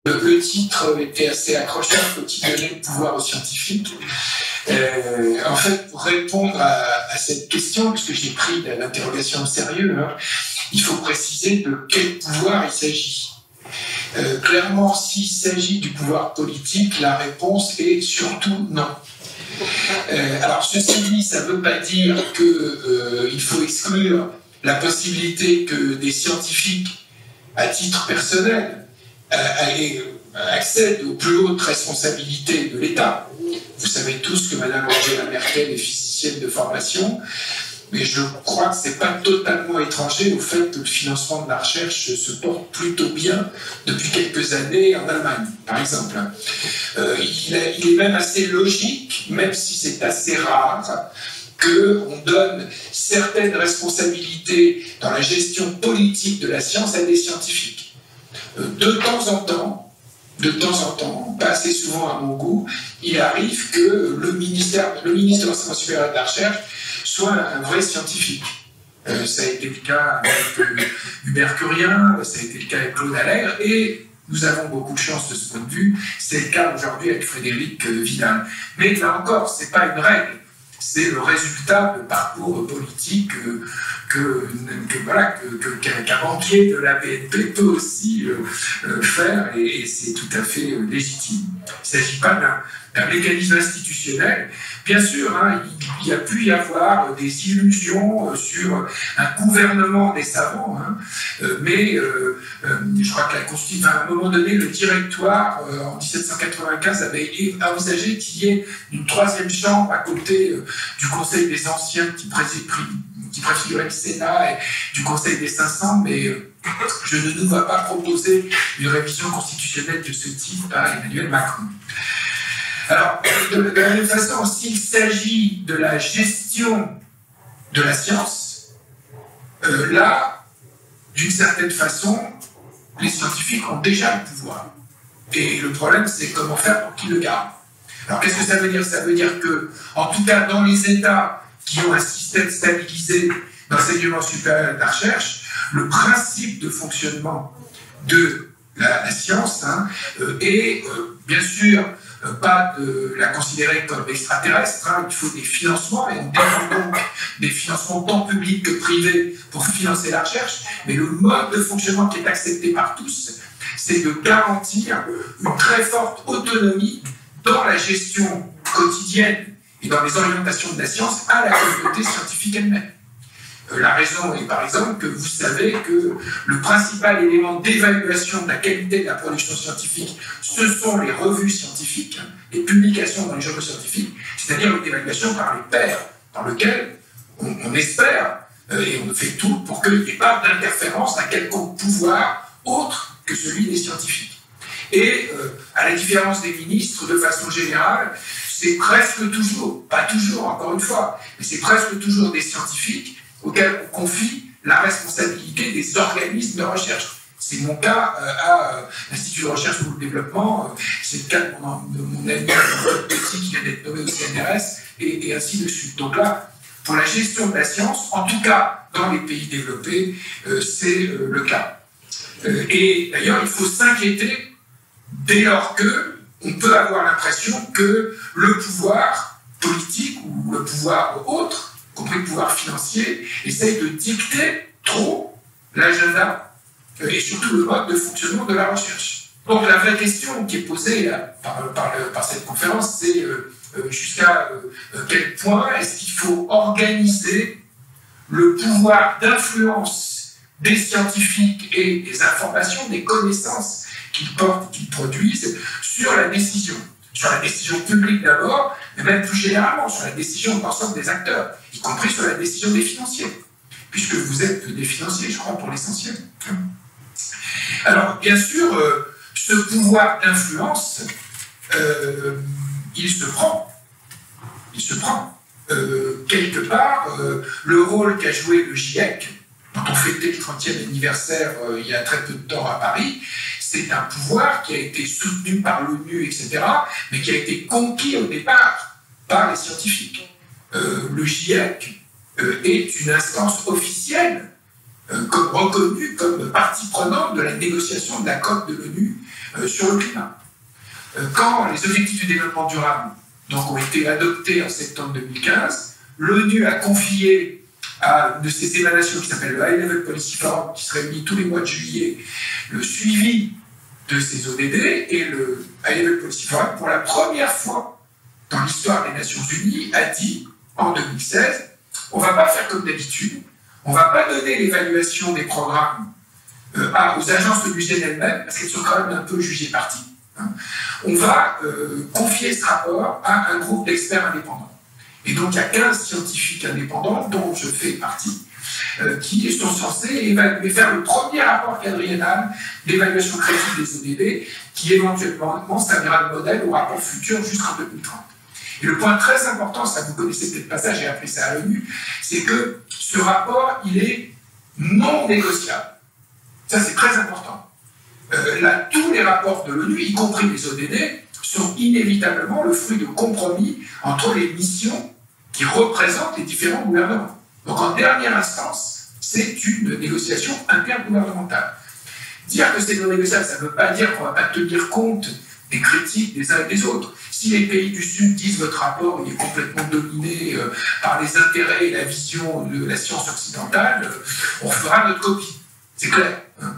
Le titre était assez accrocheur, faut-il donner le pouvoir aux scientifiques? En fait, pour répondre à cette question, puisque j'ai pris l'interrogation au sérieux, hein, il faut préciser de quel pouvoir il s'agit. Clairement, s'il s'agit du pouvoir politique, la réponse est surtout non. Alors, ceci dit, ça ne veut pas dire qu'il faut exclure la possibilité que des scientifiques, à titre personnel, accèdent aux plus hautes responsabilités de l'État. Vous savez tous que Mme Angela Merkel est physicienne de formation, mais je crois que ce n'est pas totalement étranger au fait que le financement de la recherche se porte plutôt bien depuis quelques années en Allemagne, par exemple. Il est même assez logique, même si c'est assez rare, qu'on donne certaines responsabilités dans la gestion politique de la science à des scientifiques. De temps en temps, pas assez souvent à mon goût, il arrive que le ministre de l'Enseignement supérieur et de la Recherche soit un vrai scientifique. Ça a été le cas avec Hubert Curien, ça a été le cas avec Claude Allègre, et nous avons beaucoup de chance de ce point de vue. C'est le cas aujourd'hui avec Frédéric Vidal. Mais là encore, ce n'est pas une règle. C'est le résultat de parcours politique qu'un banquier de la BNP peut aussi faire, et c'est tout à fait légitime. Il ne s'agit pas d'un mécanisme institutionnel. Bien sûr, hein, il y a pu y avoir des illusions sur un gouvernement des savants, hein, mais je crois que la Constitution, à un moment donné, le directoire, en 1795, avait envisagé qu'il y ait une troisième chambre à côté du Conseil des Anciens qui préfigurait le Sénat et du Conseil des 500, mais je ne nous vois pas proposer une révision constitutionnelle de ce type par Emmanuel Macron. Alors, de la même façon, s'il s'agit de la gestion de la science, là, d'une certaine façon, les scientifiques ont déjà le pouvoir. Et le problème, c'est comment faire pour qu'ils le gardent. Alors, qu'est-ce que ça veut dire? Ça veut dire que, en tout cas, dans les États qui ont un système stabilisé d'enseignement supérieur et de la recherche, le principe de fonctionnement de la science est, bien sûr, pas de la considérer comme extraterrestre, hein. Il faut des financements, et on demande donc des financements tant publics que privés pour financer la recherche, mais le mode de fonctionnement qui est accepté par tous, c'est de garantir une très forte autonomie dans la gestion quotidienne et dans les orientations de la science à la communauté scientifique elle-même. La raison est par exemple que vous savez que le principal élément d'évaluation de la qualité de la production scientifique, ce sont les revues scientifiques, les publications dans les journaux scientifiques, c'est-à-dire une évaluation par les pairs, dans lequel on espère, et on fait tout pour qu'il n'y ait pas d'interférence d'un quelconque pouvoir autre que celui des scientifiques. Et à la différence des ministres, de façon générale, c'est presque toujours, pas toujours encore une fois, mais c'est presque toujours des scientifiques auxquels on confie la responsabilité des organismes de recherche. C'est mon cas à l'Institut de recherche pour le développement, c'est le cas de mon ami Petit qui vient d'être nommé au CNRS, et ainsi de suite. Donc là, pour la gestion de la science, en tout cas dans les pays développés, c'est le cas. Et d'ailleurs, il faut s'inquiéter dès lors qu'on peut avoir l'impression que le pouvoir politique ou le pouvoir autre, compris le pouvoir financier, essaye de dicter trop l'agenda et surtout le mode de fonctionnement de la recherche. Donc la vraie question qui est posée là, par cette conférence, c'est jusqu'à quel point est-ce qu'il faut organiser le pouvoir d'influence des scientifiques et des informations, des connaissances qu'ils portent, qu'ils produisent sur la décision publique d'abord, mais même plus généralement sur la décision de l'ensemble des acteurs, y compris sur la décision des financiers, puisque vous êtes des financiers, je crois, pour l'essentiel. Alors, bien sûr, ce pouvoir d'influence, il se prend. Quelque part, le rôle qu'a joué le GIEC, dont on fêtait le 30e anniversaire il y a très peu de temps à Paris, c'est un pouvoir qui a été soutenu par l'ONU, etc., mais qui a été conquis au départ par les scientifiques. Le GIEC est une instance officielle comme reconnue comme partie prenante de la négociation de la COP de l'ONU sur le climat. Quand les objectifs du développement durable donc, ont été adoptés en septembre 2015, l'ONU a confié à une de ces émanations qui s'appelle le High Level Policy Forum, qui se réunit tous les mois de juillet, le suivi de ces ODD, et le High Level Policy Forum, pour la première fois dans l'histoire des Nations Unies, a dit en 2016, on ne va pas faire comme d'habitude, on ne va pas donner l'évaluation des programmes aux agences onusiennes elles-mêmes, parce qu'elles sont quand même un peu jugées parties. On va confier ce rapport à un groupe d'experts indépendants. Et donc il y a 15 scientifiques indépendants, dont je fais partie, qui sont censés évaluer, faire le premier rapport quadriennal d'évaluation critique des ODD, qui éventuellement servira de modèle au rapport futur jusqu'en 2030. Et le point très important, ça vous connaissez peut-être pas ça, j'ai appris ça à l'ONU, c'est que ce rapport, il est non négociable. Ça, c'est très important. Là, tous les rapports de l'ONU, y compris les ODD, sont inévitablement le fruit de compromis entre les missions qui représentent les différents gouvernements. Donc, en dernière instance, c'est une négociation intergouvernementale. Dire que c'est non négociable, ça ne veut pas dire qu'on ne va pas tenir compte des critiques des uns et des autres. Si les pays du Sud disent votre rapport il est complètement dominé par les intérêts et la vision de la science occidentale, on fera notre copie. C'est clair. Hein,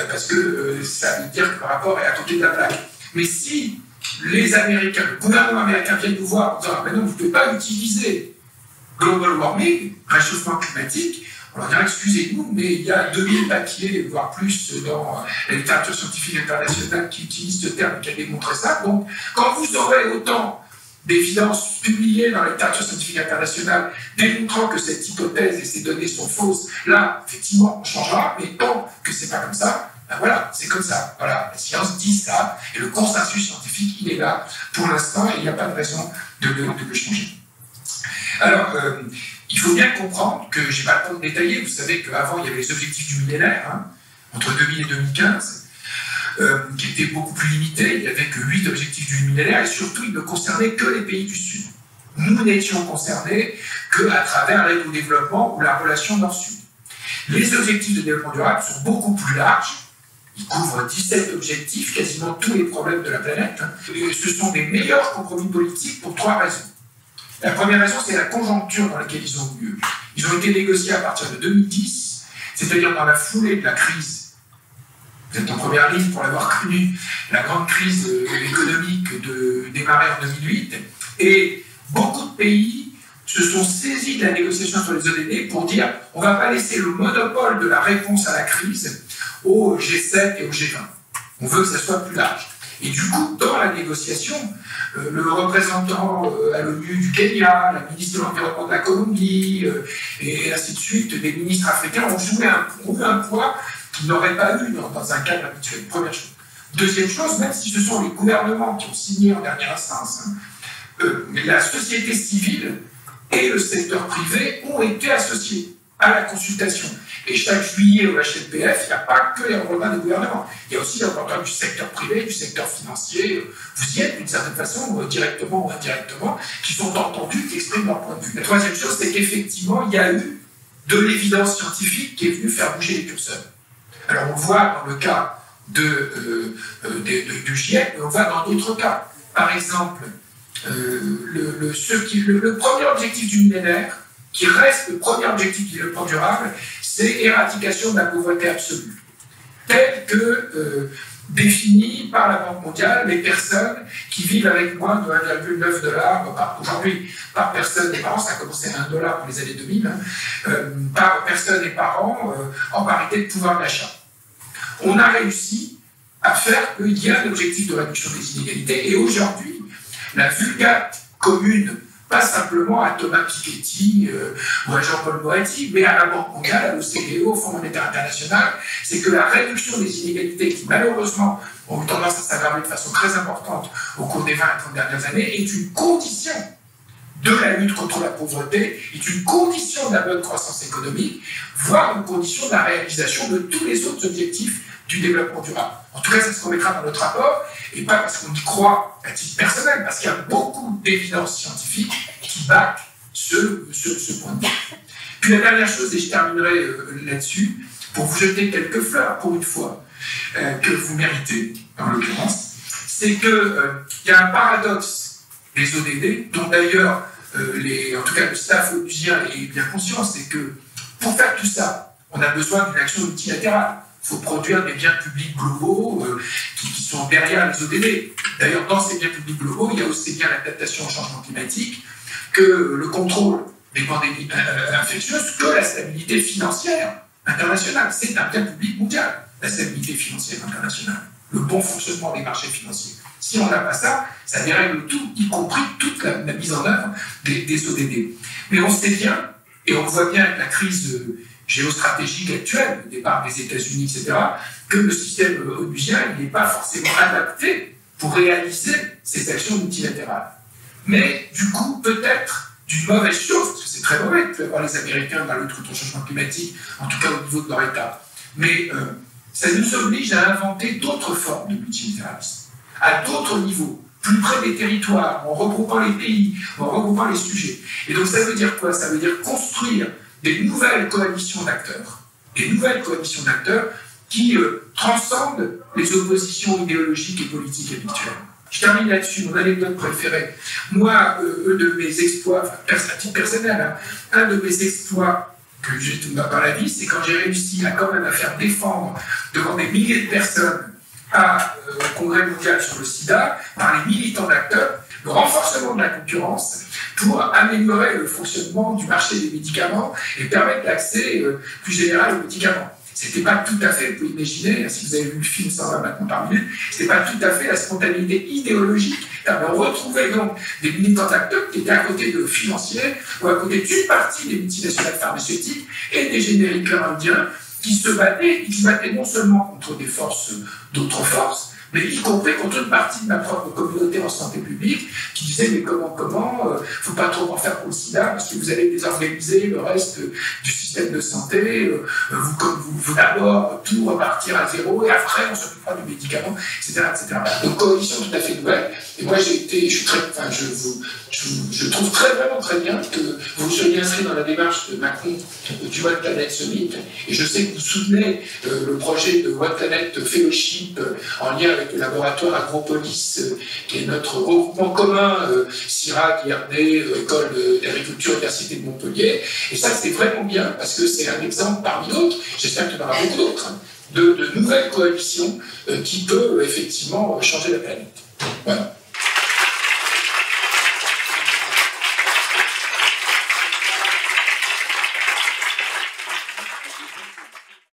parce que ça veut dire que le rapport est à côté de la plaque. Mais si les Américains, le gouvernement américain vient nous voir en disant ah, ben non, vous ne pouvez pas utiliser global warming, réchauffement climatique, on leur dira excusez-nous, mais il y a 2000 papiers, voire plus, dans la littérature scientifique internationale qui utilisent ce terme et qui a démontré ça. Donc, quand vous aurez autant d'évidences publiées dans la littérature scientifique internationale démontrant que cette hypothèse et ces données sont fausses, là, effectivement, on changera, mais tant que c'est pas comme ça, ben voilà, c'est comme ça. Voilà, la science dit ça, et le consensus scientifique, il est là pour l'instant, et il n'y a pas de raison de le changer. Alors, il faut bien comprendre que, je n'ai pas le temps de détailler, vous savez qu'avant, il y avait les objectifs du millénaire, hein, entre 2000 et 2015, qui étaient beaucoup plus limités, il n'y avait que 8 objectifs du millénaire, et surtout, ils ne concernaient que les pays du Sud. Nous n'étions concernés qu'à travers l'aide au développement ou la relation Nord-Sud. Les objectifs de développement durable sont beaucoup plus larges, ils couvrent 17 objectifs, quasiment tous les problèmes de la planète, hein, et ce sont des meilleurs compromis politiques pour 3 raisons. La première raison, c'est la conjoncture dans laquelle ils ont eu lieu. Ils ont été négociés à partir de 2010, c'est-à-dire dans la foulée de la crise. Vous êtes en première ligne pour l'avoir connue, la grande crise économique démarrée en 2008. Et beaucoup de pays se sont saisis de la négociation sur les ODD pour dire on ne va pas laisser le monopole de la réponse à la crise au G7 et au G20. On veut que ça soit plus large. Et du coup, dans la négociation, le représentant à l'ONU du Kenya, la ministre de l'Environnement de la Colombie, et ainsi de suite, des ministres africains ont joué un poids qu'ils n'auraient pas eu dans un cadre habituel. Première chose. Deuxième chose, même si ce sont les gouvernements qui ont signé en dernière instance, hein, la société civile et le secteur privé ont été associés à la consultation. Et chaque juillet au HLPF, il n'y a pas que les représentants des gouvernements. Il y a aussi les représentants du secteur privé, du secteur financier. Vous y êtes d'une certaine façon, directement ou indirectement, qui sont entendus, qui expriment leur point de vue. La troisième chose, c'est qu'effectivement, il y a eu de l'évidence scientifique qui est venue faire bouger les curseurs. Alors on le voit dans le cas du GIEC, mais on le voit dans d'autres cas. Par exemple, le premier objectif du millénaire, qui reste le premier objectif du développement durable, c'est éradication de la pauvreté absolue, tel que défini par la Banque mondiale, les personnes qui vivent avec moins de 1,9 $ aujourd'hui par personne et par an, ça a commencé à $1 pour les années 2000, par personne et par an en parité de pouvoir d'achat. On a réussi à faire qu'il y a un objectif de réduction des inégalités, et aujourd'hui, la vulgate commune, pas simplement à Thomas Piketty ou à Jean-Paul Moretti, mais à la Banque mondiale, à l'OCDE, au Fonds monétaire international, c'est que la réduction des inégalités, qui malheureusement ont eu tendance à s'aggraver de façon très importante au cours des 20 et 30 dernières années, est une condition de la lutte contre la pauvreté, est une condition de la bonne croissance économique, voire une condition de la réalisation de tous les autres objectifs du développement durable. En tout cas, c'est ce qu'on mettra dans notre rapport, et pas parce qu'on y croit à titre personnel, parce qu'il y a beaucoup d'évidences scientifiques qui backent ce point de vue. Puis la dernière chose, et je terminerai là-dessus, pour vous jeter quelques fleurs, pour une fois, que vous méritez, en l'occurrence, c'est qu'il y a un paradoxe des ODD, dont d'ailleurs, en tout cas le staff onusien est bien conscient, c'est que pour faire tout ça, on a besoin d'une action multilatérale. Il faut produire des biens publics globaux qui sont derrière les ODD. D'ailleurs, dans ces biens publics globaux, il y a aussi bien l'adaptation au changement climatique que le contrôle des pandémies infectieuses, que la stabilité financière internationale. C'est un bien public mondial, la stabilité financière internationale, le bon fonctionnement des marchés financiers. Si on n'a pas ça, ça dérègle tout, y compris toute la mise en œuvre des ODD. Mais on sait bien, et on le voit bien avec la crise géostratégique actuelle, le départ des États-Unis, etc., que le système onusien n'est pas forcément adapté pour réaliser ces actions multilatérales. Mais du coup, peut-être d'une mauvaise chose, parce que c'est très mauvais de voir les Américains dans la lutte contre le changement climatique, en tout cas au niveau de leur État. Mais ça nous oblige à inventer d'autres formes de multilatéralisme, à d'autres niveaux, plus près des territoires, en regroupant les pays, en regroupant les sujets. Et donc ça veut dire quoi? Ça veut dire construire des nouvelles coalitions d'acteurs, qui transcendent les oppositions idéologiques et politiques habituelles. Je termine là-dessus, mon anecdote préférée. Moi, de mes exploits, à titre personnel, un de mes exploits que j'ai dans la vie, c'est quand j'ai réussi à quand même à faire défendre devant des milliers de personnes au Congrès mondial sur le sida, par les militants d'acteurs, le renforcement de la concurrence pour améliorer le fonctionnement du marché des médicaments et permettre l'accès plus général aux médicaments. C'était pas tout à fait, vous pouvez imaginer, si vous avez vu le film 120 maintenant par minute, c'était pas tout à fait la spontanéité idéologique. On retrouvait donc des militants d'acteurs qui étaient à côté de financiers ou à côté d'une partie des multinationales pharmaceutiques et des génériqueurs indiens qui se battaient non seulement contre des forces, d'autres forces, mais y compris contre une partie de ma propre communauté en santé publique qui disait mais comment, faut pas trop en faire pour le sida parce que vous allez désorganiser le reste du système de santé, vous d'abord tout repartir à zéro et après on s'occupera du médicament, etc., etc. Donc coalition tout à fait nouvelle. Et moi je trouve vraiment très bien que vous soyez inscrit dans la démarche de Macron du One Planet Summit et je sais que vous soutenez le projet de One Planet Fellowship en lien avec le laboratoire Agropolis, qui est notre regroupement commun, CIRAC, IRD, École d'agriculture, Université de Montpellier. Et ça, c'est vraiment bien, parce que c'est un exemple parmi d'autres, j'espère qu'il y en aura beaucoup d'autres, de nouvelles coalitions qui peuvent effectivement changer la planète. Voilà.